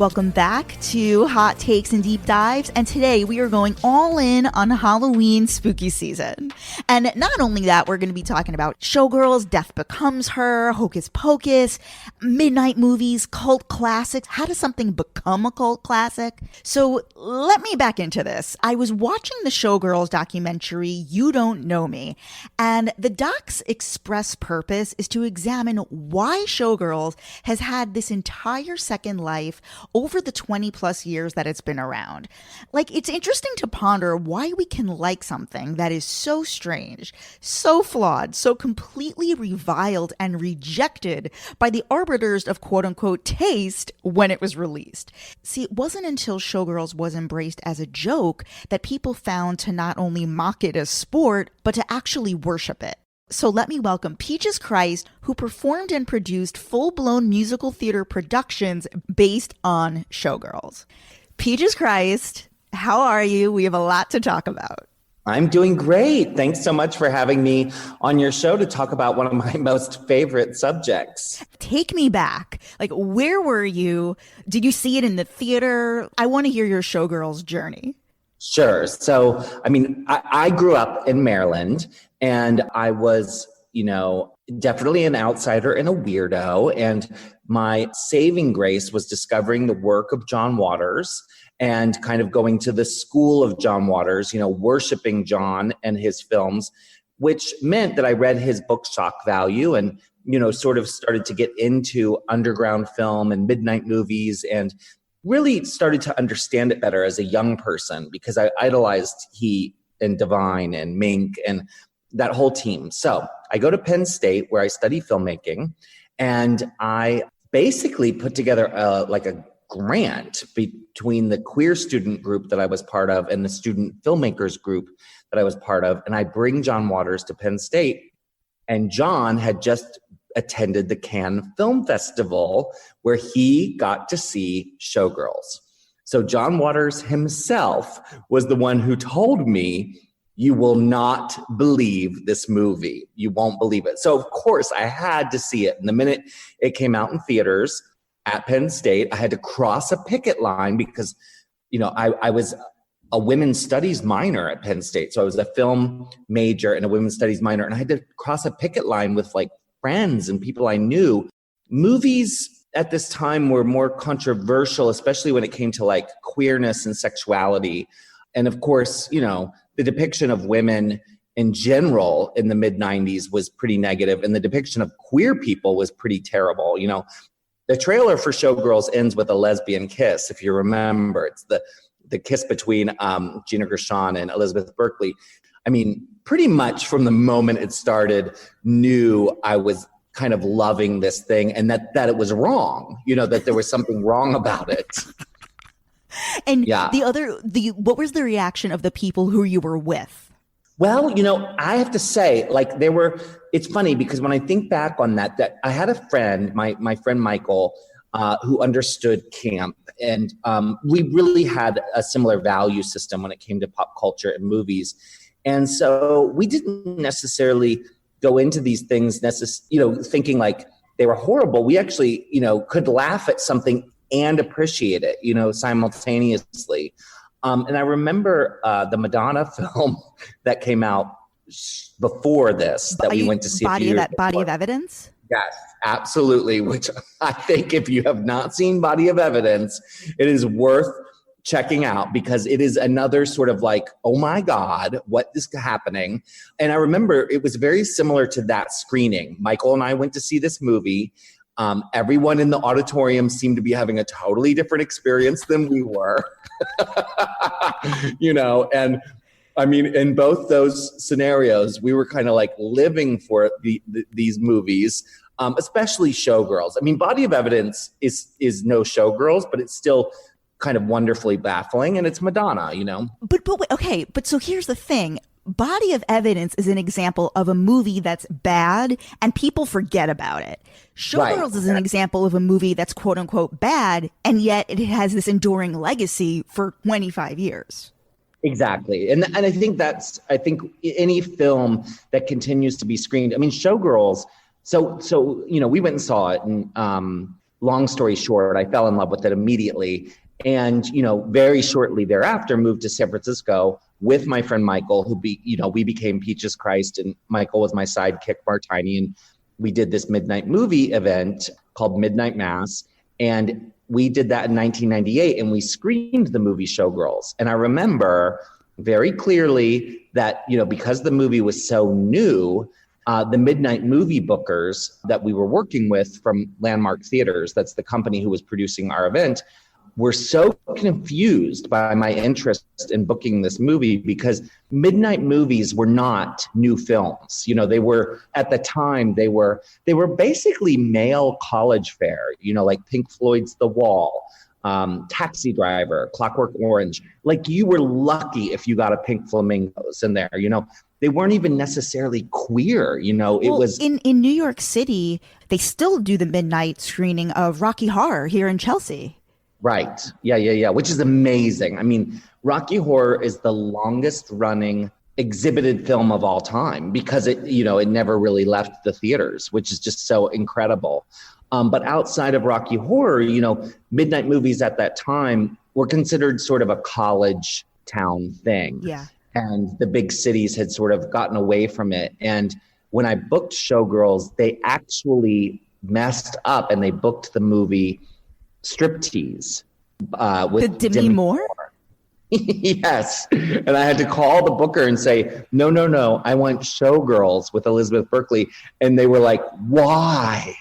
Welcome back to Hot Takes and Deep Dives, and today we are going all in on Halloween spooky season. And not only that, we're going to be talking about Showgirls, Death Becomes Her, Hocus Pocus, midnight movies, cult classics. How does something become a cult classic? So let me back into this. I was watching the Showgirls documentary, You Don't Know Me, and the doc's express purpose is to examine why Showgirls has had this entire second life over the 20 plus years that it's been around. Like, it's interesting to ponder why we can like something that is so strange, so flawed, so completely reviled and rejected by the arbiters of quote unquote taste when it was released. See, it wasn't until Showgirls was embraced as a joke that people found to not only mock it as sport, but to actually worship it. So let me welcome Peaches Christ, who performed and produced full-blown musical theater productions based on Showgirls. Peaches Christ, how are you? We have a lot to talk about. I'm doing great. Thanks so much for having me on your show to talk about one of my most favorite subjects. Take me back. Like, where were you? Did you see it in the theater? I want to hear your Showgirls journey. Sure. So, I grew up in Maryland, and I was, definitely an outsider and a weirdo. And my saving grace was discovering the work of John Waters and kind of going to the school of John Waters, worshiping John and his films, which meant that I read his book Shock Value and, sort of started to get into underground film and midnight movies and really started to understand it better as a young person because I idolized Heat and Divine and Mink and that whole team. So I go to Penn State where I study filmmaking, and I basically put together a grant between the queer student group that I was part of and the student filmmakers group that I was part of. And I bring John Waters to Penn State, and John had just attended the Cannes Film Festival where he got to see Showgirls. So John Waters himself was the one who told me, "You will not believe this movie. You won't believe it." So of course I had to see it. And the minute it came out in theaters at Penn State, I had to cross a picket line because, I was a women's studies minor at Penn State. So I was a film major and a women's studies minor. And I had to cross a picket line with friends and people I knew. Movies at this time were more controversial, especially when it came to queerness and sexuality. And of course, the depiction of women in general in the mid-90s was pretty negative, and the depiction of queer people was pretty terrible. The trailer for Showgirls ends with a lesbian kiss, if you remember. It's the kiss between Gina Gershon and Elizabeth Berkley. Pretty much from the moment it started, knew I was kind of loving this thing and that it was wrong, that there was something wrong about it. And yeah. What was the reaction of the people who you were with? Well, I have to say, it's funny because when I think back on that I had a friend, my friend Michael, who understood camp, and we really had a similar value system when it came to pop culture and movies. And so we didn't necessarily go into these things, thinking they were horrible. We actually, could laugh at something and appreciate it, simultaneously. And I remember the Madonna film that came out before this that we went to see. Body of Evidence? Yes, absolutely. Which I think if you have not seen Body of Evidence, it is worth checking out because it is another sort of oh my God, what is happening? And I remember it was very similar to that screening. Michael and I went to see this movie. Everyone in the auditorium seemed to be having a totally different experience than we were, and in both those scenarios, we were kind of living for these movies, especially Showgirls. Body of Evidence is no Showgirls, but it's still kind of wonderfully baffling, and it's Madonna, But so here's the thing. Body of Evidence is an example of a movie that's bad and people forget about it. Showgirls is an example of a movie that's quote unquote bad, and yet it has this enduring legacy for 25 years. Exactly. And I think any film that continues to be screened, Showgirls. So, we went and saw it, and long story short, I fell in love with it immediately. And, very shortly thereafter, moved to San Francisco with my friend Michael, we became Peaches Christ, and Michael was my sidekick, Martini. And we did this midnight movie event called Midnight Mass. And we did that in 1998, and we screened the movie Showgirls. And I remember very clearly that, because the movie was so new, the midnight movie bookers that we were working with from Landmark Theaters, that's the company who was producing our event, were so confused by my interest in booking this movie, because midnight movies were not new films. They were, at the time, they were basically male college fare, like Pink Floyd's The Wall, Taxi Driver, Clockwork Orange. Like, you were lucky if you got a Pink Flamingos in there, They weren't even necessarily queer, it was... In New York City, they still do the midnight screening of Rocky Horror here in Chelsea. Right. Yeah. Which is amazing. I mean, Rocky Horror is the longest running exhibited film of all time, because it never really left the theaters, which is just so incredible. But outside of Rocky Horror, midnight movies at that time were considered sort of a college town thing. Yeah. And the big cities had sort of gotten away from it. And when I booked Showgirls, they actually messed up, and they booked the movie Striptease with Demi Moore? Yes. And I had to call the booker and say, no, I want Showgirls with Elizabeth Berkley. And they were like, why?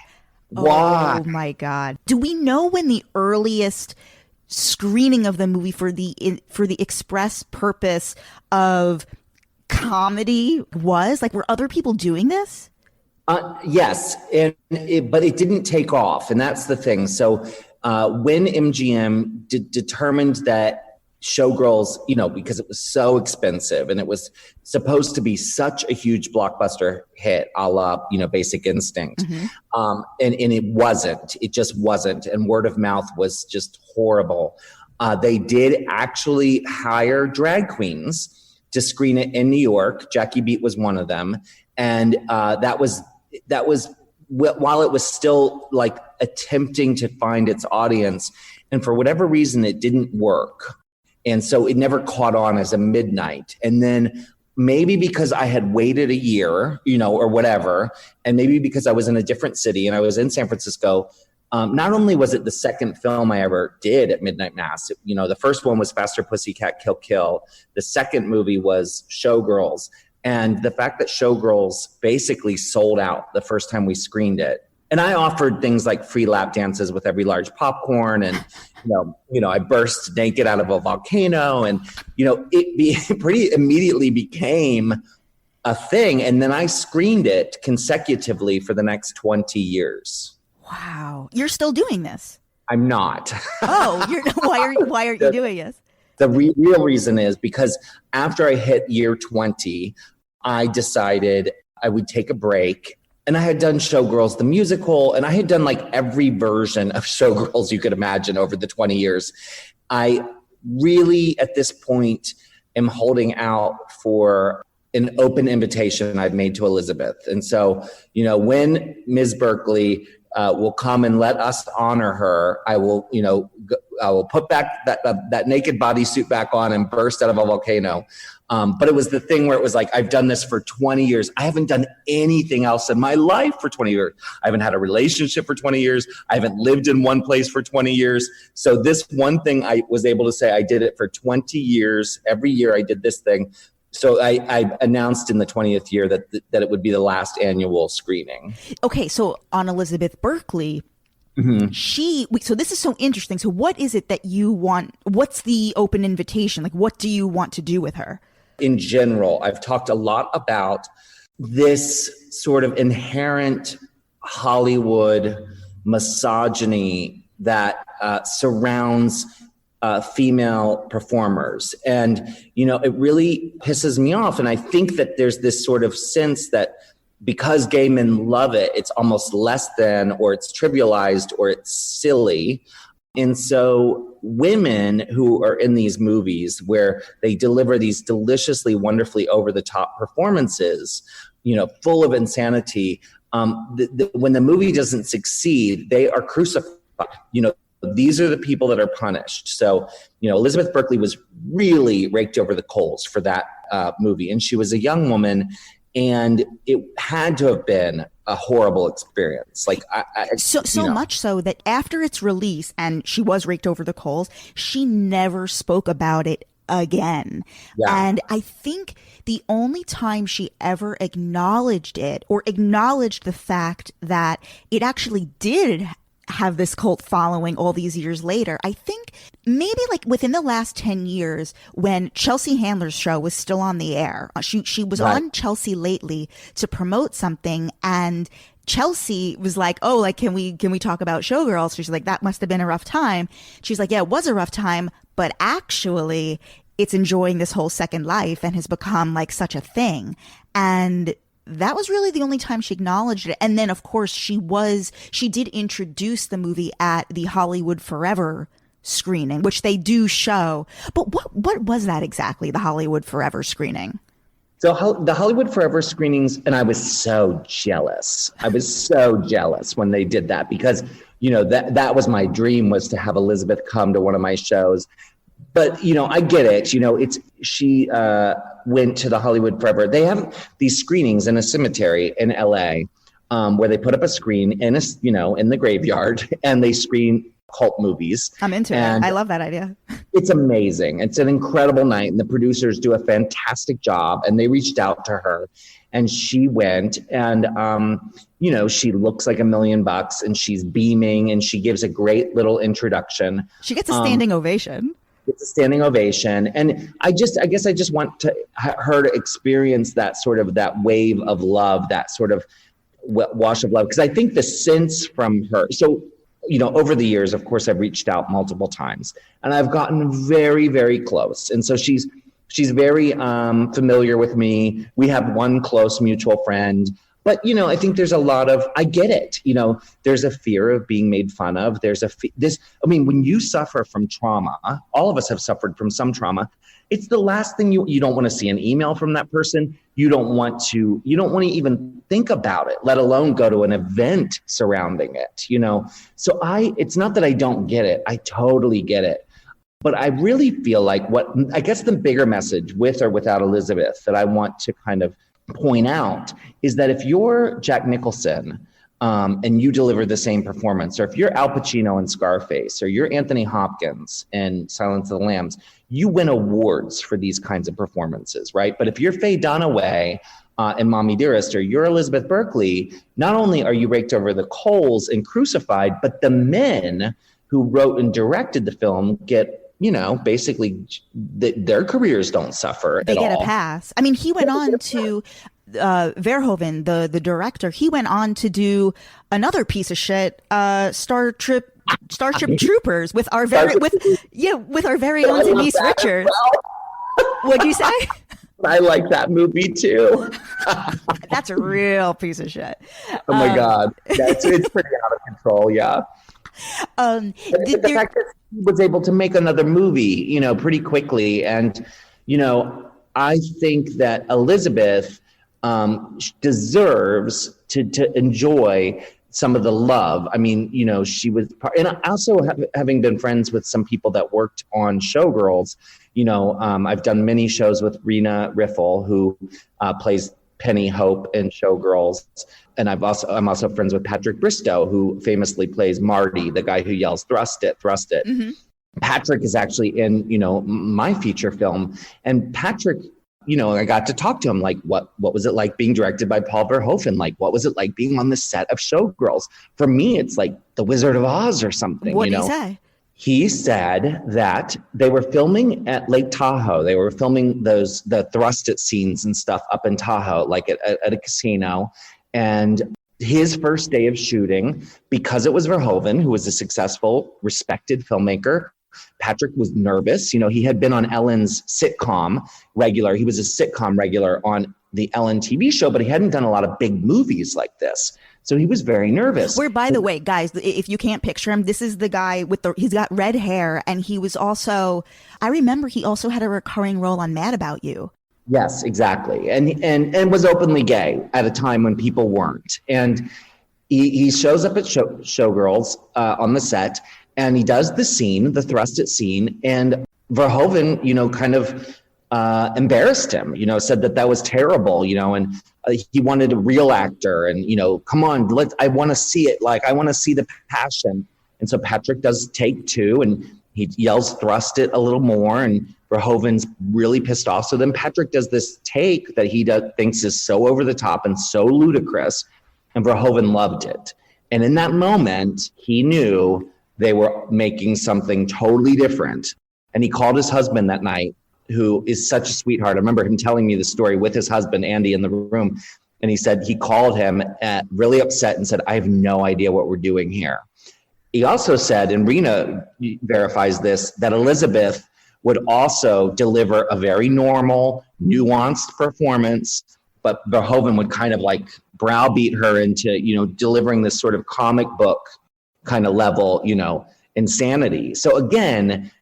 Oh my God. Do we know when the earliest screening of the movie for the express purpose of comedy was? Like, were other people doing this? Yes, but it didn't take off, and that's the thing. So when MGM determined that Showgirls, because it was so expensive and it was supposed to be such a huge blockbuster hit, a la, Basic Instinct, and it just wasn't, and word of mouth was just horrible. They did actually hire drag queens to screen it in New York. Jackie Beat was one of them, and that was while it was still like attempting to find its audience, and for whatever reason it didn't work. And so it never caught on as a midnight. And then maybe because I had waited a year, or whatever, and maybe because I was in a different city and I was in San Francisco, not only was it the second film I ever did at Midnight Mass, the first one was Faster Pussycat Kill Kill. The second movie was Showgirls. And the fact that Showgirls basically sold out the first time we screened it. And I offered things like free lap dances with every large popcorn, and I burst naked out of a volcano, and it pretty immediately became a thing. And then I screened it consecutively for the next 20 years. Wow, you're still doing this? I'm not. Oh, why aren't you doing this? The real reason is because after I hit year 20, I decided I would take a break. And I had done Showgirls, the musical, and I had done like every version of Showgirls you could imagine over the 20 years. I really, at this point, am holding out for an open invitation I've made to Elizabeth. And so, when Ms. Berkley will come and let us honor her, I will put back that naked bodysuit back on and burst out of a volcano. But it was the thing where it was like, I've done this for 20 years. I haven't done anything else in my life for 20 years. I haven't had a relationship for 20 years. I haven't lived in one place for 20 years. So this one thing, I was able to say I did it for 20 years. Every year I did this thing. So I announced in the 20th year that it would be the last annual screening. Okay, so on Elizabeth Berkley, so this is so interesting. So what is it that you want? What's the open invitation? Like, what do you want to do with her? In general, I've talked a lot about this sort of inherent Hollywood misogyny that surrounds female performers. And, it really pisses me off. And I think that there's this sort of sense that because gay men love it, it's almost less than, or it's trivialized, or it's silly. And so women who are in these movies where they deliver these deliciously, wonderfully over-the-top performances, full of insanity, when the movie doesn't succeed, they are crucified. You know, these are the people that are punished. So, you know, Elizabeth Berkley was really raked over the coals for that movie. And she was a young woman, and it had to have been a horrible experience. Like, so much so that after its release and she was raked over the coals, she never spoke about it again. Yeah. And I think the only time she ever acknowledged it, or acknowledged the fact that it actually did have this cult following all these years later, I think maybe like within the last 10 years when Chelsea Handler's show was still on the air. She was on Chelsea Lately to promote something, and Chelsea was like, oh, like, can we talk about Showgirls? She's like, that must have been a rough time. She's like, yeah, it was a rough time, but actually it's enjoying this whole second life and has become like such a thing. And that was really the only time she acknowledged it. And then, of course, she did introduce the movie at the Hollywood Forever screening, which they do show. But what was that exactly, the Hollywood Forever screening? So the Hollywood Forever screenings, and I was so jealous. I was so jealous when they did that, because, you know, that was my dream, was to have Elizabeth come to one of my shows. But, you know, I get it. You know, she went to the Hollywood Forever. They have these screenings in a cemetery in LA, where they put up a screen in the graveyard, and they screen cult movies. I'm into it. I love that idea. It's amazing. It's an incredible night, and the producers do a fantastic job. And they reached out to her, and she went, and you know, she looks like $1 million, and she's beaming, and she gives a great little introduction. She gets a standing ovation. It's a standing ovation. And I guess I just want her to experience that wave of love, that sort of wash of love. Because I think the sense from her, so, you know, over the years, of course, I've reached out multiple times, and I've gotten very, very close. And so she's very familiar with me. We have one close mutual friend. But, you know, I think there's a lot of, I get it. You know, there's a fear of being made fun of. There's when you suffer from trauma, all of us have suffered from some trauma. It's the last thing you don't want to see an email from that person. You don't want to even think about it, let alone go to an event surrounding it, you know? So it's not that I don't get it. I totally get it. But I really feel like I guess the bigger message, with or without Elizabeth, that I want to kind of point out is that if you're Jack Nicholson and you deliver the same performance, or if you're Al Pacino in Scarface, or you're Anthony Hopkins in Silence of the Lambs, you win awards for these kinds of performances, right? But if you're Faye Dunaway in Mommy Dearest, or you're Elizabeth Berkley, not only are you raked over the coals and crucified, but the men who wrote and directed the film get, you know, basically their careers don't suffer they at all. They get a pass. I mean, he went on to Verhoeven, the director. He went on to do another piece of shit, Starship Troopers, with our very own Denise Richards. What'd you say? I like that movie too. That's a real piece of shit. Oh my God, it's pretty out of control. Yeah. The fact that he was able to make another movie, you know, pretty quickly. And, you know, I think that Elizabeth deserves to enjoy some of the love. I mean, you know, she was and also having been friends with some people that worked on Showgirls, you know, I've done many shows with Rena Riffle, who plays Penny Hope in Showgirls. And I'm also friends with Patrick Bristow, who famously plays Marty, the guy who yells, "Thrust it, thrust it." Mm-hmm. Patrick is actually in, you know, my feature film. And Patrick, you know, I got to talk to him, like, what was it like being directed by Paul Verhoeven? Like, what was it like being on the set of Showgirls? For me, it's like The Wizard of Oz or something. What did he say? He said that they were filming at Lake Tahoe. They were filming the thrust it scenes and stuff up in Tahoe, like at a casino. And his first day of shooting, because it was Verhoeven, who was a successful, respected filmmaker, Patrick was nervous. You know, he had been on Ellen's sitcom regular. He was a sitcom regular on the Ellen TV show, but he hadn't done a lot of big movies like this. So he was very nervous. Where, by the way, guys, if you can't picture him, this is the guy he's got red hair, and he was also, I remember he also had a recurring role on Mad About You. Yes, exactly. And was openly gay at a time when people weren't. And he shows up at Showgirls on the set, and he does the scene, the thrusted scene, and Verhoeven, kind of embarrassed him, said that was terrible, and he wanted a real actor, and come on, I want to see it, like I want to see the passion. And so Patrick does take two, and he yells thrust it a little more, and Verhoeven's really pissed off. So then Patrick does this take that he thinks is so over the top and so ludicrous, and Verhoeven loved it. And in that moment, he knew they were making something totally different. And he called his husband that night, who is such a sweetheart. I remember him telling me the story with his husband, Andy, in the room. And he said he called him really upset and said, I have no idea what we're doing here. He also said, and Rena verifies this, that Elizabeth would also deliver a very normal, nuanced performance, but Verhoeven would kind of like browbeat her into, delivering this sort of comic book kind of level, insanity. So again,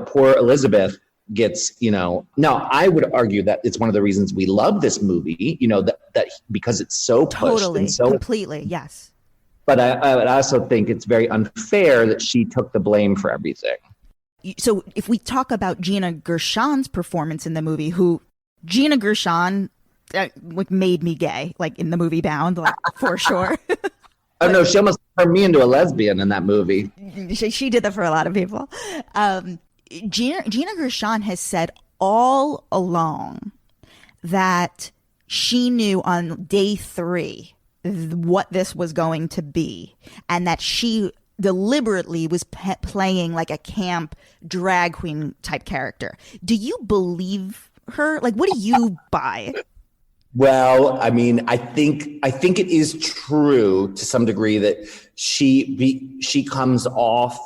poor Elizabeth gets, now I would argue that it's one of the reasons we love this movie, that because it's so pushed. Totally, and so completely, yes. But I also think it's very unfair that she took the blame for everything. So if we talk about Gina Gershon's performance in the movie, Gina Gershon made me gay, like in the movie Bound, like for sure. Oh no, she almost turned me into a lesbian in that movie. She did that for a lot of people. Gina Gershon has said all along that she knew on day 3 what this was going to be, and that she deliberately was playing like a camp drag queen type character. Do you believe her? Like, what do you buy? Well, I mean, I think it is true to some degree that she comes off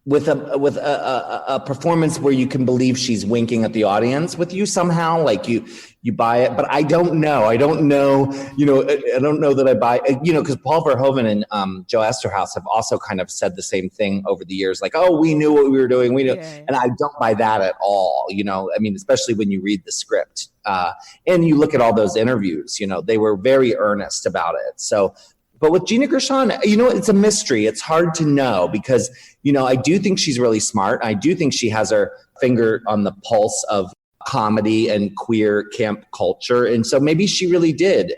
with a performance where you can believe she's winking at the audience with you somehow, like you buy it. But I don't know. I don't know that I buy, because Paul Verhoeven and Joe Esterhaus have also kind of said the same thing over the years, like, oh, we knew what we were doing. We knew. Yeah. And I don't buy that at all. I mean, especially when you read the script and you look at all those interviews, they were very earnest about it. So, but with Gina Gershon, it's a mystery. It's hard to know because, I do think she's really smart. I do think she has her finger on the pulse of comedy and queer camp culture. And so maybe she really did.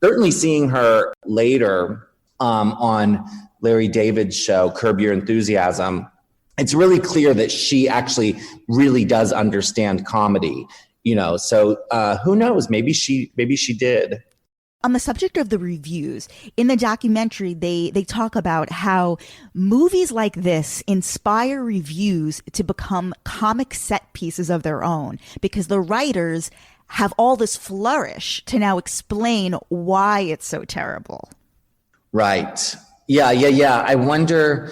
Certainly seeing her later on Larry David's show, Curb Your Enthusiasm, it's really clear that she actually really does understand comedy. So who knows? Maybe she did. On the subject of the reviews, in the documentary, they talk about how movies like this inspire reviews to become comic set pieces of their own, because the writers have all this flourish to now explain why it's so terrible. Right. Yeah. I wonder...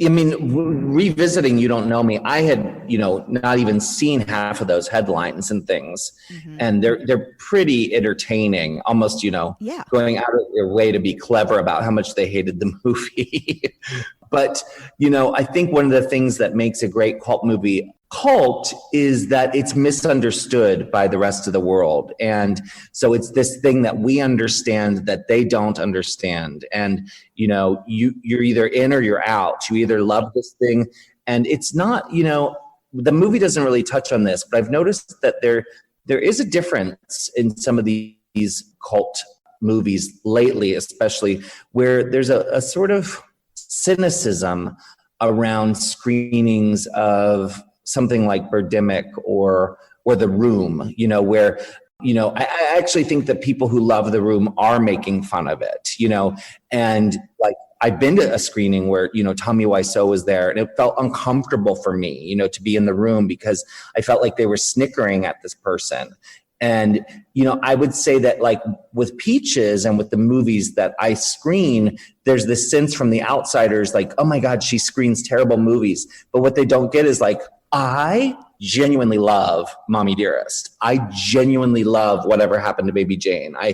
I mean, revisiting You Don't Know Me, I had, not even seen half of those headlines and things. Mm-hmm. And they're pretty entertaining, almost, going out of their way to be clever about how much they hated the movie. But, I think one of the things that makes a great cult movie cult is that it's misunderstood by the rest of the world. And so it's this thing that we understand that they don't understand. And, you're either in or you're out. You either love this thing. And it's not, the movie doesn't really touch on this, but I've noticed that there is a difference in some of these cult movies lately, especially where there's a sort of cynicism around screenings of something like Birdemic or The Room, where, I actually think that people who love The Room are making fun of it, and like I've been to a screening where, Tommy Wiseau was there, and it felt uncomfortable for me, to be in the room because I felt like they were snickering at this person. And, I would say that like with Peaches and with the movies that I screen, there's this sense from the outsiders, like, oh my God, she screens terrible movies. But what they don't get is like, I genuinely love Mommy Dearest. I genuinely love Whatever Happened to Baby Jane. I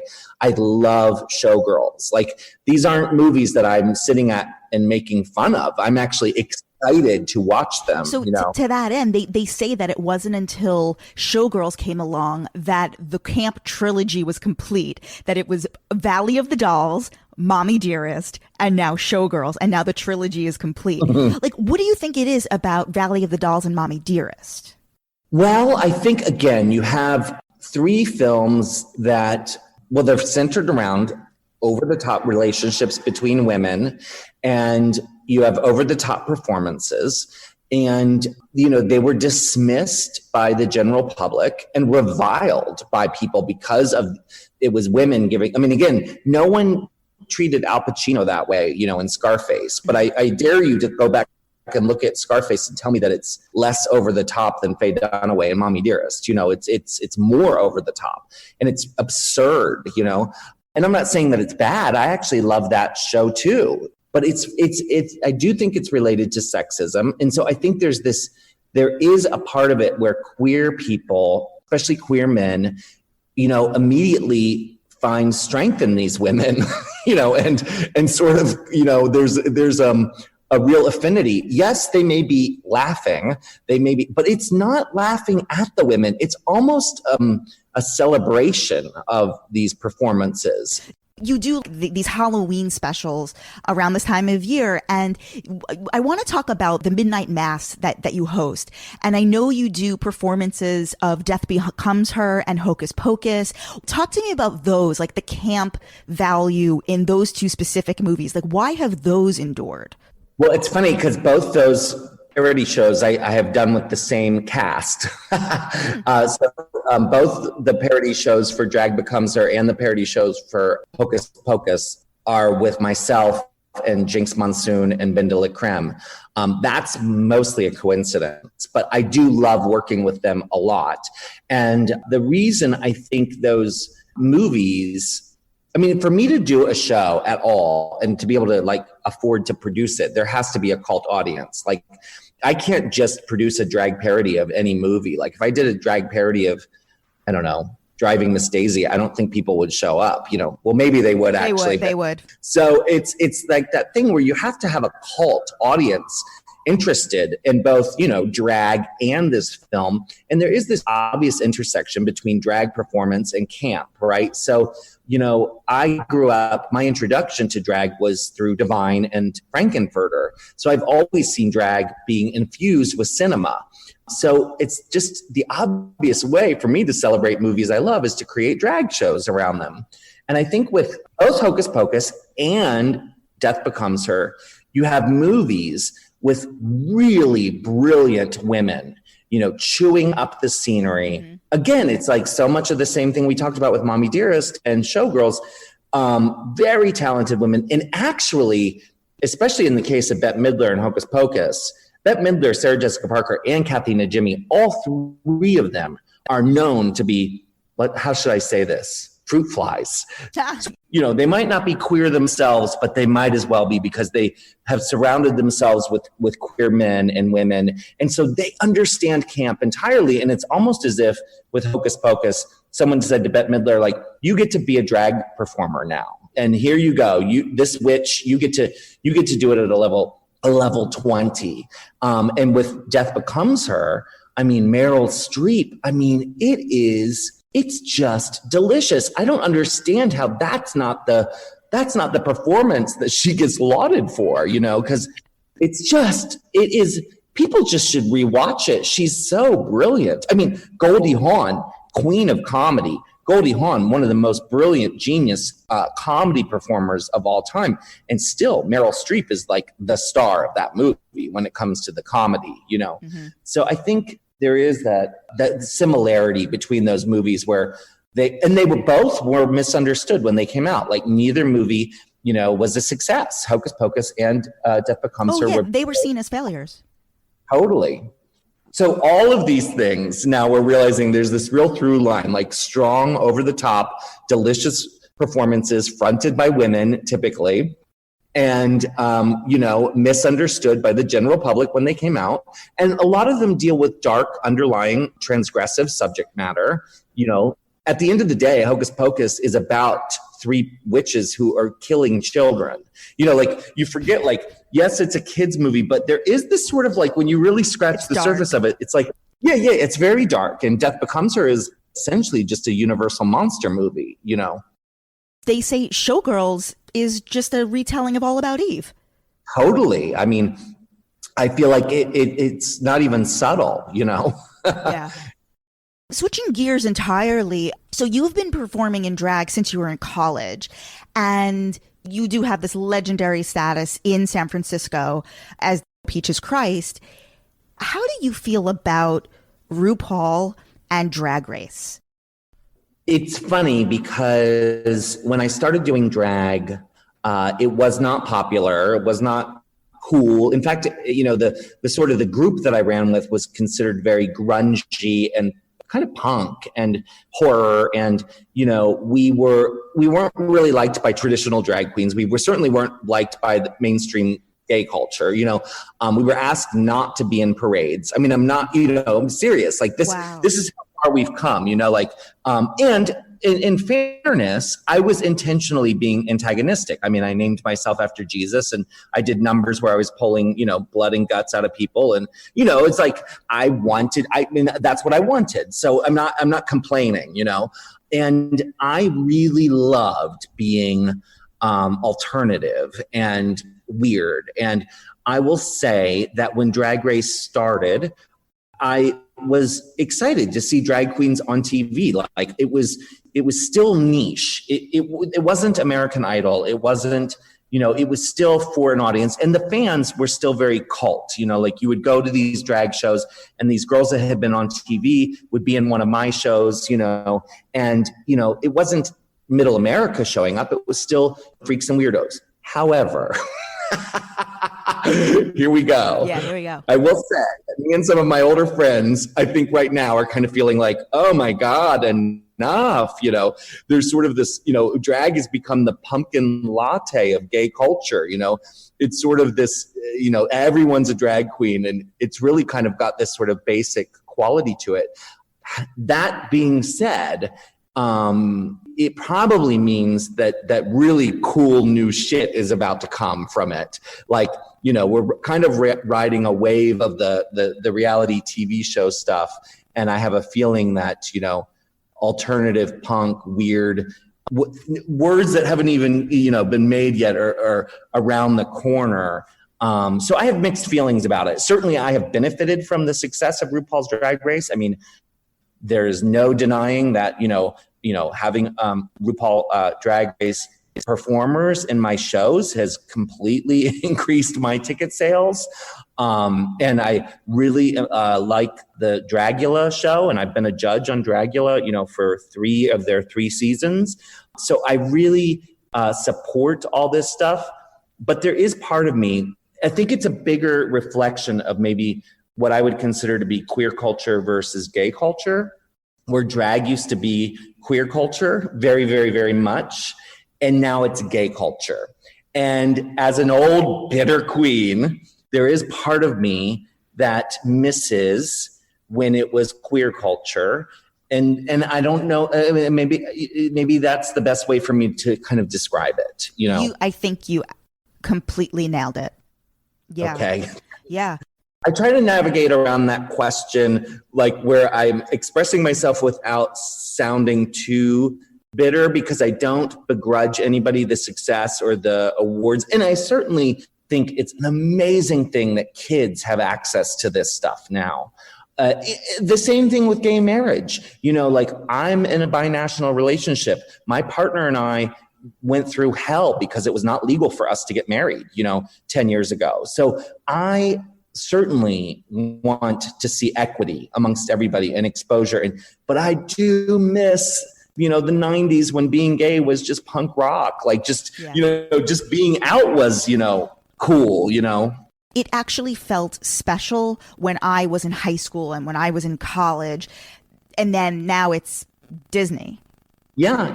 love Showgirls. Like, these aren't movies that I'm sitting at and making fun of. I'm actually excited to watch them. So to that end, they say that it wasn't until Showgirls came along that the camp trilogy was complete, that it was Valley of the Dolls, Mommy Dearest, and now Showgirls, and now the trilogy is complete. Like, what do you think it is about Valley of the Dolls and Mommy Dearest? Well, I think, again, you have three films that, well, they're centered around over-the-top relationships between women, and you have over-the-top performances. And, you know, they were dismissed by the general public and reviled by people because of it was women giving. I mean, again, no one treated Al Pacino that way, you know, in Scarface. But I dare you to go back and look at Scarface and tell me that it's less over the top than Faye Dunaway and Mommy Dearest. You know, it's more over the top, and it's absurd, you know. And I'm not saying that it's bad. I actually love that show too. But it's I do think it's related to sexism. And so I think there is a part of it where queer people, especially queer men, you know, immediately find strength in these women, you know, and sort of, you know, there's a real affinity. Yes, they may be laughing, but it's not laughing at the women. It's almost a celebration of these performances. You do these Halloween specials around this time of year, and I want to talk about the Midnight Mass that you host. And I know you do performances of Death Becomes Her and Hocus Pocus. Talk to me about those, like the camp value in those two specific movies. Like, why have those endured? Well, it's funny because both those parody shows I have done with the same cast. Both the parody shows for Drag Becomes Her and the parody shows for Hocus Pocus are with myself and Jinx Monsoon and Binda Creme. That's mostly a coincidence, but I do love working with them a lot. And the reason I think those movies, I mean, for me to do a show at all and to be able to like afford to produce it, there has to be a cult audience. Like, I can't just produce a drag parody of any movie. Like, if I did a drag parody of, I don't know, Driving Miss Daisy, I don't think people would show up, you know. Well, maybe they would actually. They would. So it's like that thing where you have to have a cult audience interested in both, you know, drag and this film. And there is this obvious intersection between drag performance and camp, right? So, you know, I grew up, my introduction to drag was through Divine and Frankenfurter. So I've always seen drag being infused with cinema. So it's just the obvious way for me to celebrate movies I love is to create drag shows around them. And I think with both Hocus Pocus and Death Becomes Her, you have movies with really brilliant women, you know, chewing up the scenery. Mm-hmm. Again, it's like so much of the same thing we talked about with Mommy Dearest and Showgirls. Very talented women. And actually, especially in the case of Bette Midler and Hocus Pocus, Bette Midler, Sarah Jessica Parker, and Kathy Najimy, all three of them are known to be, how should I say this? Fruit flies. You know, they might not be queer themselves, but they might as well be because they have surrounded themselves with queer men and women. And so they understand camp entirely. And it's almost as if with Hocus Pocus, someone said to Bette Midler, like, you get to be a drag performer now. And here you go. This witch, you get to do it at a level 20. And with Death Becomes Her, I mean, Meryl Streep, I mean, it's just delicious. I don't understand how that's not the performance that she gets lauded for, you know, because people just should rewatch it. She's so brilliant. I mean, Goldie Hawn, queen of comedy. Goldie Hawn, one of the most brilliant genius comedy performers of all time. And still, Meryl Streep is like the star of that movie when it comes to the comedy, you know. Mm-hmm. So I think there is that similarity between those movies where they were misunderstood when they came out. Like, neither movie, you know, was a success. Hocus Pocus and Death Becomes Her. They were seen as failures. Totally. So all of these things, now we're realizing there's this real through line, like strong, over the top, delicious performances fronted by women, typically. And, you know, misunderstood by the general public when they came out. And a lot of them deal with dark, underlying, transgressive subject matter. You know, at the end of the day, Hocus Pocus is about three witches who are killing children. You know, like, you forget, like, yes, it's a kid's movie, but there is this sort of, like, when you really scratch the surface of it, it's like, yeah, it's very dark. And Death Becomes Her is essentially just a Universal monster movie, you know. They say Showgirls is just a retelling of All About Eve. Totally. I mean, I feel like it's not even subtle, you know? Yeah. Switching gears entirely, so you've been performing in drag since you were in college, and you do have this legendary status in San Francisco as Peaches Christ. How do you feel about RuPaul and Drag Race? It's funny because when I started doing drag, it was not popular. It was not cool. In fact, you know, the sort of the group that I ran with was considered very grungy and kind of punk and horror. And, you know, we weren't really liked by traditional drag queens. We certainly weren't liked by the mainstream gay culture. You know, we were asked not to be in parades. I mean, I'm serious. Like this is how far we've come, you know, like, and in fairness, I was intentionally being antagonistic. I mean, I named myself after Jesus, and I did numbers where I was pulling, you know, blood and guts out of people. And, you know, it's like, that's what I wanted. So I'm not complaining, you know, and I really loved being alternative and weird. And I will say that when Drag Race started, I was excited to see drag queens on TV. Like it was still niche. It wasn't American Idol. It wasn't, you know, it was still for an audience, and the fans were still very cult. You know, like you would go to these drag shows and these girls that had been on TV would be in one of my shows, you know, and, you know, it wasn't middle America showing up. It was still freaks and weirdos. However, here we go. Yeah, here we go. I will say that me and some of my older friends, I think right now are kind of feeling like, oh my God, enough. You know, there's sort of this, you know, drag has become the pumpkin latte of gay culture. You know, it's sort of this, you know, everyone's a drag queen, and it's really kind of got this sort of basic quality to it. That being said, it probably means that really cool new shit is about to come from it. Like, you know, we're kind of riding a wave of the reality TV show stuff. And I have a feeling that, you know, alternative punk, weird, words that haven't even, you know, been made yet are around the corner. So I have mixed feelings about it. Certainly I have benefited from the success of RuPaul's Drag Race. I mean, there's no denying that, you know, having RuPaul Drag Race performers in my shows has completely increased my ticket sales. And I really like the Dragula show, and I've been a judge on Dragula, you know, for 3 of their 3 seasons. So I really support all this stuff. But there is part of me, I think it's a bigger reflection of maybe what I would consider to be queer culture versus gay culture, where drag used to be queer culture very, very, very much. And now it's gay culture. And as an old bitter queen, there is part of me that misses when it was queer culture. And I don't know, maybe that's the best way for me to kind of describe it, you know? I think you completely nailed it. Yeah. Okay. Yeah. I try to navigate around that question, like where I'm expressing myself without sounding too bitter, because I don't begrudge anybody the success or the awards. And I certainly think it's an amazing thing that kids have access to this stuff now. The same thing with gay marriage. You know, like I'm in a binational relationship. My partner and I went through hell because it was not legal for us to get married, 10 years ago. So I certainly want to see equity amongst everybody and exposure. But I do miss, the 90s when being gay was just punk rock. Like just being out was, cool, It actually felt special when I was in high school and when I was in college. And then now it's Disney. Yeah.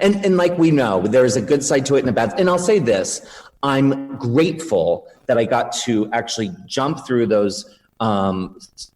And like we know, there's a good side to it and a bad. And I'll say this, I'm grateful that I got to actually jump through those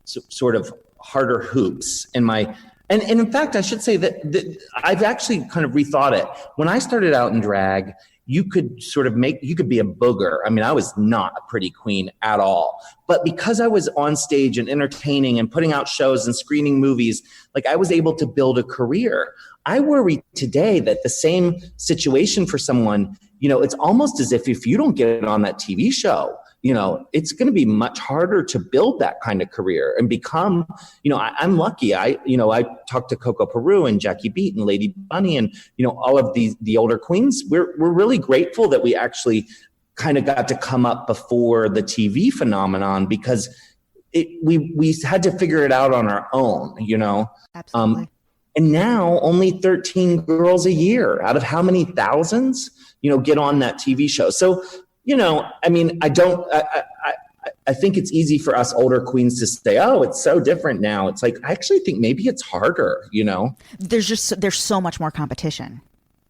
sort of harder hoops in my, and in fact, I should say that I've actually kind of rethought it. When I started out in drag, you could be a booger. I mean, I was not a pretty queen at all. But because I was on stage and entertaining and putting out shows and screening movies, like I was able to build a career. I worry today that the same situation for someone, it's almost as if you don't get on that TV show, it's going to be much harder to build that kind of career and become, I'm lucky. I talked to Coco Peru and Jackie Beat and Lady Bunny and, all of the older queens. We're really grateful that we actually kind of got to come up before the TV phenomenon because we had to figure it out on our own, Absolutely. And now only 13 girls a year out of how many thousands, get on that TV show. So, I think it's easy for us older queens to say, oh, it's so different now. It's like, I actually think maybe it's harder, There's so much more competition.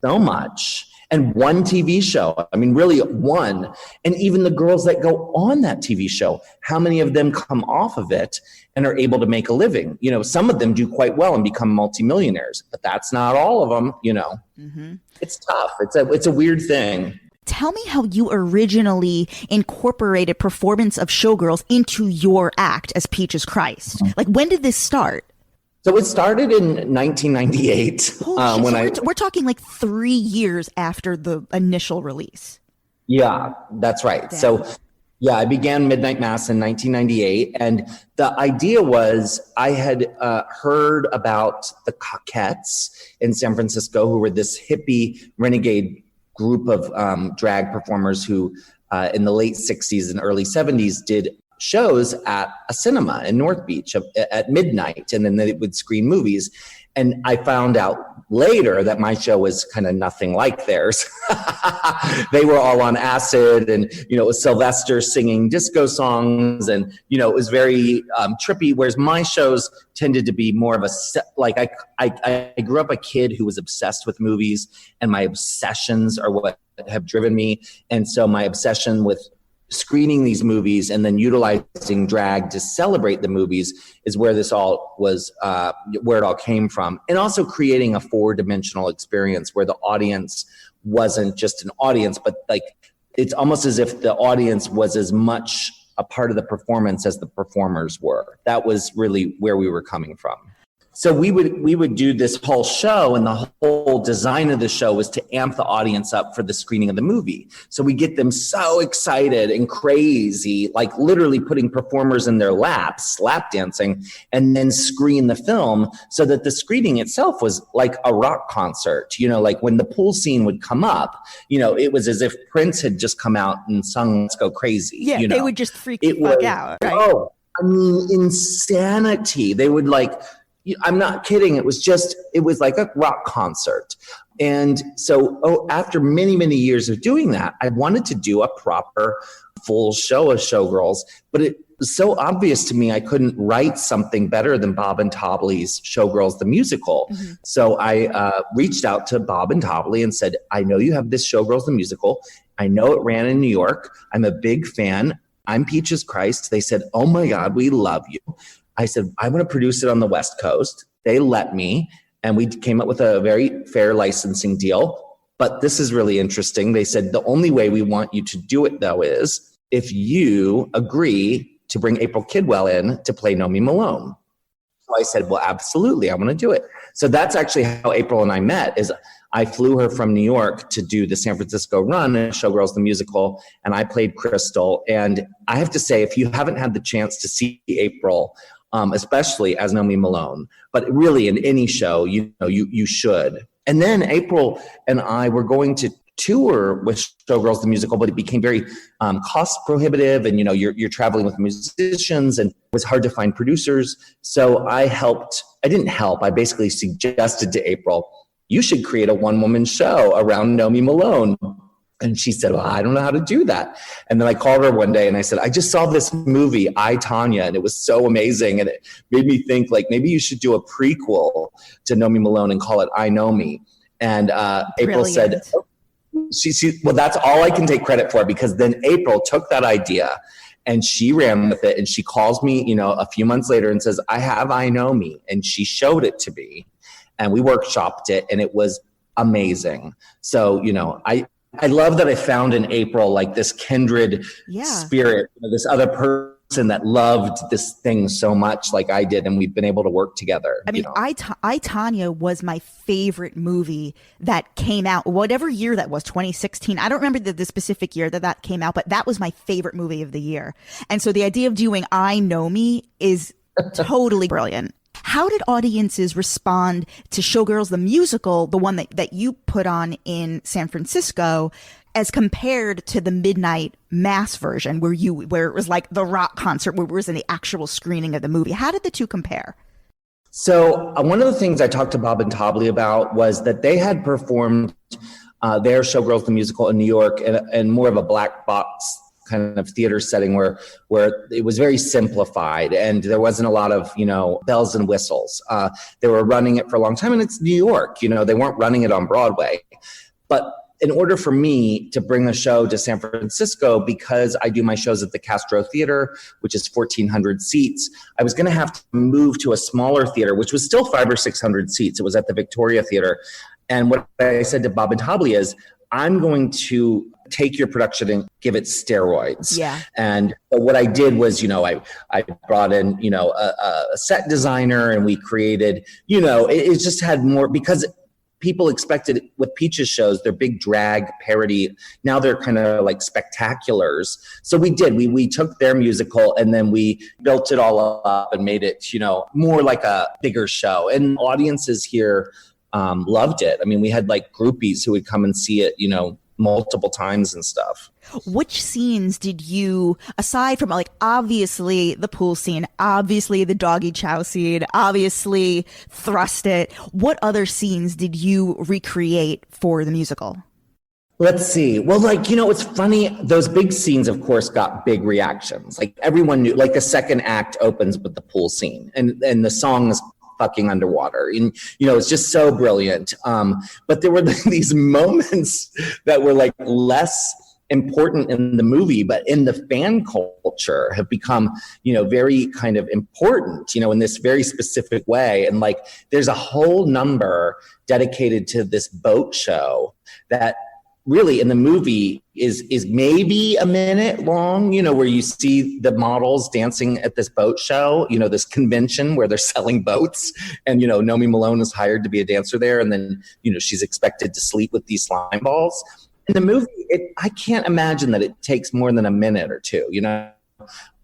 So much. And one TV show, really one. And even the girls that go on that TV show, how many of them come off of it and are able to make a living? Some of them do quite well and become multimillionaires, but that's not all of them, Mm-hmm. It's tough. It's a weird thing. Tell me how you originally incorporated performance of Showgirls into your act as Peaches Christ. Like, when did this start? So it started in 1998. We're talking like 3 years after the initial release. Yeah, that's right. Damn. So I began Midnight Mass in 1998. And the idea was I had heard about the Coquettes in San Francisco, who were this hippie renegade group of drag performers who in the late 60s and early 70s did shows at a cinema in North Beach at midnight, and then they would screen movies. And I found out later that my show was kind of nothing like theirs. They were all on acid, and it was Sylvester singing disco songs, and it was very trippy. Whereas my shows tended to be more of I grew up a kid who was obsessed with movies, and my obsessions are what have driven me. And so my obsession with screening these movies and then utilizing drag to celebrate the movies is where this all was, where it all came from. And also creating a 4-dimensional experience where the audience wasn't just an audience, but like, it's almost as if the audience was as much a part of the performance as the performers were. That was really where we were coming from. So we would do this whole show, and the whole design of the show was to amp the audience up for the screening of the movie. So we get them so excited and crazy, like literally putting performers in their laps, lap dancing, and then screen the film so that the screening itself was like a rock concert. Like when the pool scene would come up, it was as if Prince had just come out and sung Let's Go Crazy. Yeah, they would just freak the fuck out, right? Oh, insanity. They would I'm not kidding. It was like a rock concert. And so after many, many years of doing that, I wanted to do a proper full show of Showgirls, but it was so obvious to me I couldn't write something better than Bob and Tobley's Showgirls, the musical. Mm-hmm. So I reached out to Bob and Tobley and said, I know you have this Showgirls, the musical. I know it ran in New York. I'm a big fan. I'm Peaches Christ. They said, oh my God, we love you. I said, I want to produce it on the West Coast. They let me, and we came up with a very fair licensing deal. But this is really interesting. They said, the only way we want you to do it, though, is if you agree to bring April Kidwell in to play Nomi Malone. So I said, well, absolutely, I want to do it. So that's actually how April and I met, is I flew her from New York to do the San Francisco run in Showgirls, the musical, and I played Crystal. And I have to say, if you haven't had the chance to see April, especially as Nomi Malone, but really in any show, you should. And then April and I were going to tour with Showgirls the musical, but it became very cost prohibitive, and you're traveling with musicians, and it was hard to find producers. So I basically suggested to April, you should create a one-woman show around Nomi Malone. And she said, well, I don't know how to do that. And then I called her one day and I said, I just saw this movie, I, Tanya, and it was so amazing. And it made me think, like, maybe you should do a prequel to Nomi Malone and call it I Know Me. And April said, well, that's all I can take credit for, because then April took that idea and she ran with it. And she calls me, a few months later and says, I have I Know Me. And she showed it to me and we workshopped it, and it was amazing. So, I love that I found in April like this kindred spirit, this other that loved this thing so much like I did, and we've been able to work together. I mean, I, Tonya was my favorite movie that came out, whatever year that was, 2016. I don't remember the specific year that came out, but that was my favorite movie of the year. And so the idea of doing I Know Me is totally brilliant. How did audiences respond to Showgirls, the musical, the one that you put on in San Francisco, as compared to the midnight mass version where it was like the rock concert where it was in the actual screening of the movie? How did the two compare? So one of the things I talked to Bob and Tobley about was that they had performed their Showgirls the musical in New York in more of a black box kind of theater setting where it was very simplified and there wasn't a lot of, bells and whistles. They were running it for a long time, and it's New York, they weren't running it on Broadway. But in order for me to bring the show to San Francisco, because I do my shows at the Castro Theater, which is 1,400 seats, I was going to have to move to a smaller theater, which was still 500 or 600 seats. It was at the Victoria Theater. And what I said to Bob and Tobley is, I'm going to take your production and give it steroids. Yeah. And what I did was, I brought in, a set designer, and we created, it just had more, because people expected with Peach's shows, they're big drag parody. Now they're kind of like spectaculars. So we did, we took their musical and then we built it all up and made it, more like a bigger show. And audiences here loved it. I mean, we had like groupies who would come and see it, multiple times and stuff. Which scenes did you, aside from like obviously the pool scene, obviously the doggy chow scene, obviously Thrust It, what other scenes did you recreate for the musical? Let's see. Well, it's funny. Those big scenes, of course, got big reactions. Like everyone knew, like the second act opens with the pool scene and the song is fucking underwater, and it's just so brilliant. But there were these moments that were like less important in the movie, but in the fan culture have become, very kind of important, in this very specific way. And like, there's a whole number dedicated to this boat show that really in the movie is maybe a minute long, where you see the models dancing at this boat show, this convention where they're selling boats, and, Nomi Malone is hired to be a dancer there. And then, she's expected to sleep with these slime balls. In the movie, I can't imagine that it takes more than a minute or two,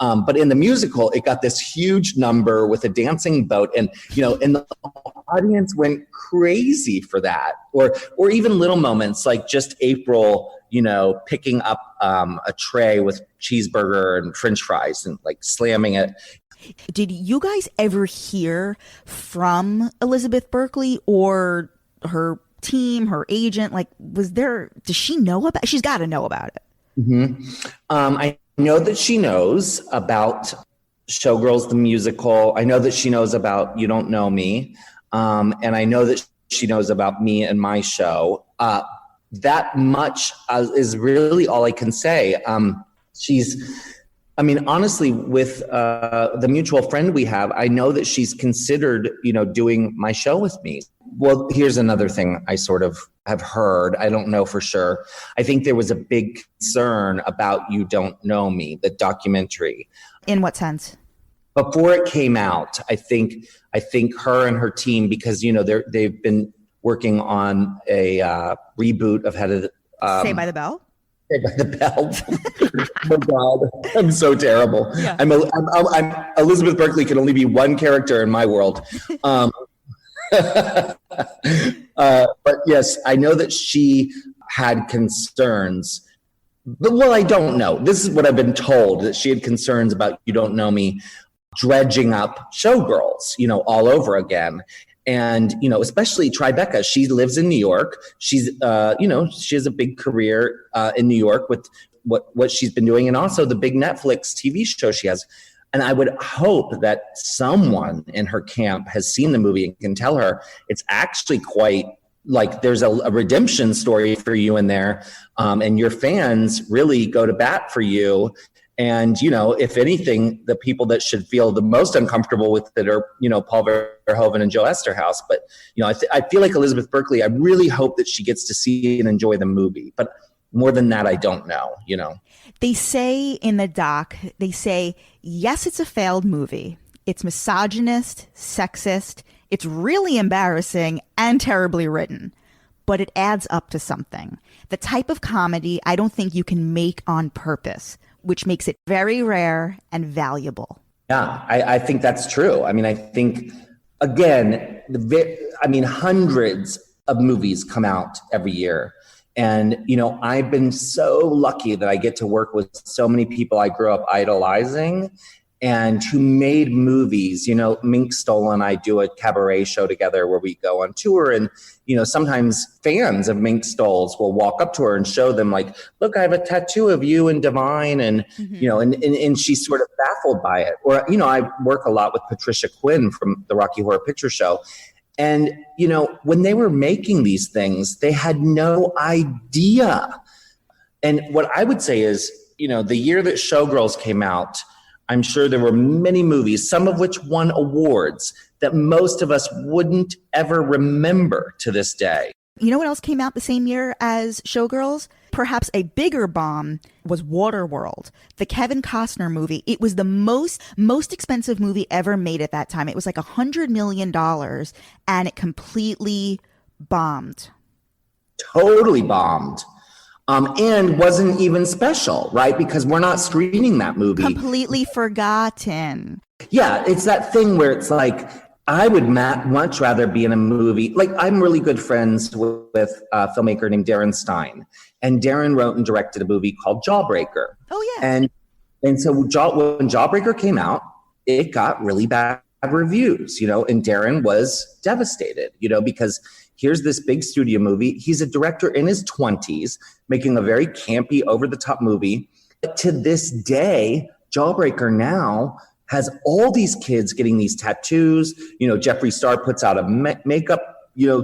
but in the musical, it got this huge number with a dancing boat, and and the audience went crazy for that. Or even little moments like just April, picking up a tray with cheeseburger and French fries and like slamming it. Did you guys ever hear from Elizabeth Berkley or her team, her agent? Like, does she know about it? She's got to know about it. Mm-hmm. I know that she knows about Showgirls the musical. I know that she knows about You Don't Know Me. And I know that she knows about me and my show. That much is really all I can say. Honestly, with the mutual friend we have, I know that she's considered, doing my show with me. Well, here's another thing I sort of have heard. I don't know for sure. I think there was a big concern about You Don't Know Me, the documentary. In what sense? Before it came out, I think her and her team, because they've been working on a reboot of Saved by the Bell. Saved by the Bell. Oh God, I'm so terrible. Yeah. I'm Elizabeth Berkley can only be one character in my world. But yes, I know that she had concerns. But, well, I don't know. This is what I've been told, that she had concerns about You Don't Know Me dredging up Showgirls, all over again. And, especially Tribeca, she lives in New York. She's, she has a big career in New York with what she's been doing, and also the big Netflix TV show she has. And I would hope that someone in her camp has seen the movie and can tell her it's actually quite like there's a redemption story for you in there. And your fans really go to bat for you. And, if anything, the people that should feel the most uncomfortable with it are, Paul Verhoeven and Joe Esterhaus. But, I feel like Elizabeth Berkley, I really hope that she gets to see and enjoy the movie. But more than that, I don't know, They say in the doc, Yes, it's a failed movie. It's misogynist, sexist, it's really embarrassing and terribly written. But it adds up to something. The type of comedy I don't think you can make on purpose, which makes it very rare and valuable. Yeah, I think that's true. I mean, I think, again, hundreds of movies come out every year. And, I've been so lucky that I get to work with so many people I grew up idolizing and who made movies. Mink Stoll and I do a cabaret show together where we go on tour, and sometimes fans of Mink Stoll's will walk up to her and show them, like, look, I have a tattoo of you and Divine, and and she's sort of baffled by it. Or I work a lot with Patricia Quinn from the Rocky Horror Picture Show, and when they were making these things, they had no idea. And what I would say is, the year that Showgirls came out, I'm sure there were many movies, some of which won awards, that most of us wouldn't ever remember to this day. You know what else came out the same year as Showgirls? Perhaps a bigger bomb was Waterworld, the Kevin Costner movie. It was the most expensive movie ever made at that time. It was like $100 million, and it completely bombed. Totally bombed. And wasn't even special, right? Because we're not screening that movie. Completely forgotten. Yeah, it's that thing where it's like, I would much rather be in a movie. Like, I'm really good friends with a filmmaker named Darren Stein. And Darren wrote and directed a movie called Jawbreaker. Oh, yeah. And so when Jawbreaker came out, it got really bad reviews, and Darren was devastated, because here's this big studio movie. He's a director in his 20s, making a very campy, over-the-top movie. But to this day, Jawbreaker now has all these kids getting these tattoos. Jeffree Star puts out a makeup,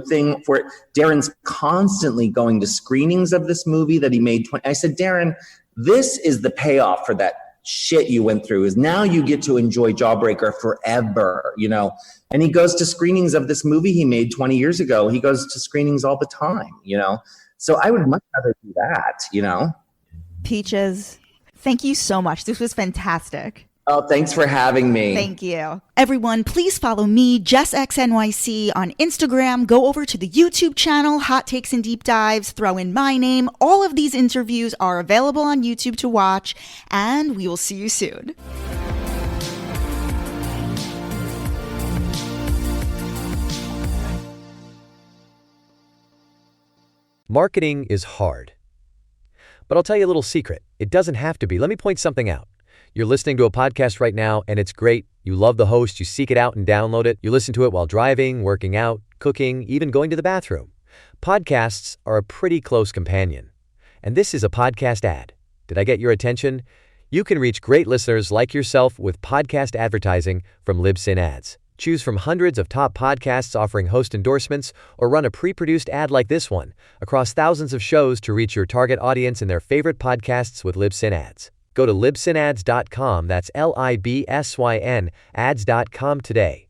thing for it. Darren's constantly going to screenings of this movie that he made. I said, Darren, this is the payoff for that shit you went through, is now you get to enjoy Jawbreaker forever, And he goes to screenings of this movie he made 20 years ago. He goes to screenings all the time, So I would much rather do that, Peaches, thank you so much. This was fantastic. Oh, thanks for having me. Thank you. Everyone, please follow me, JessXNYC, on Instagram. Go over to the YouTube channel, Hot Takes and Deep Dives. Throw in my name. All of these interviews are available on YouTube to watch, and we will see you soon. Marketing is hard. But I'll tell you a little secret. It doesn't have to be. Let me point something out. You're listening to a podcast right now, and it's great. You love the host. You seek it out and download it. You listen to it while driving, working out, cooking, even going to the bathroom. Podcasts are a pretty close companion. And this is a podcast ad. Did I get your attention? You can reach great listeners like yourself with podcast advertising from Libsyn Ads. Choose from hundreds of top podcasts offering host endorsements, or run a pre-produced ad like this one across thousands of shows to reach your target audience in their favorite podcasts with Libsyn Ads. Go to libsynads.com, that's LIBSYN, ads.com today.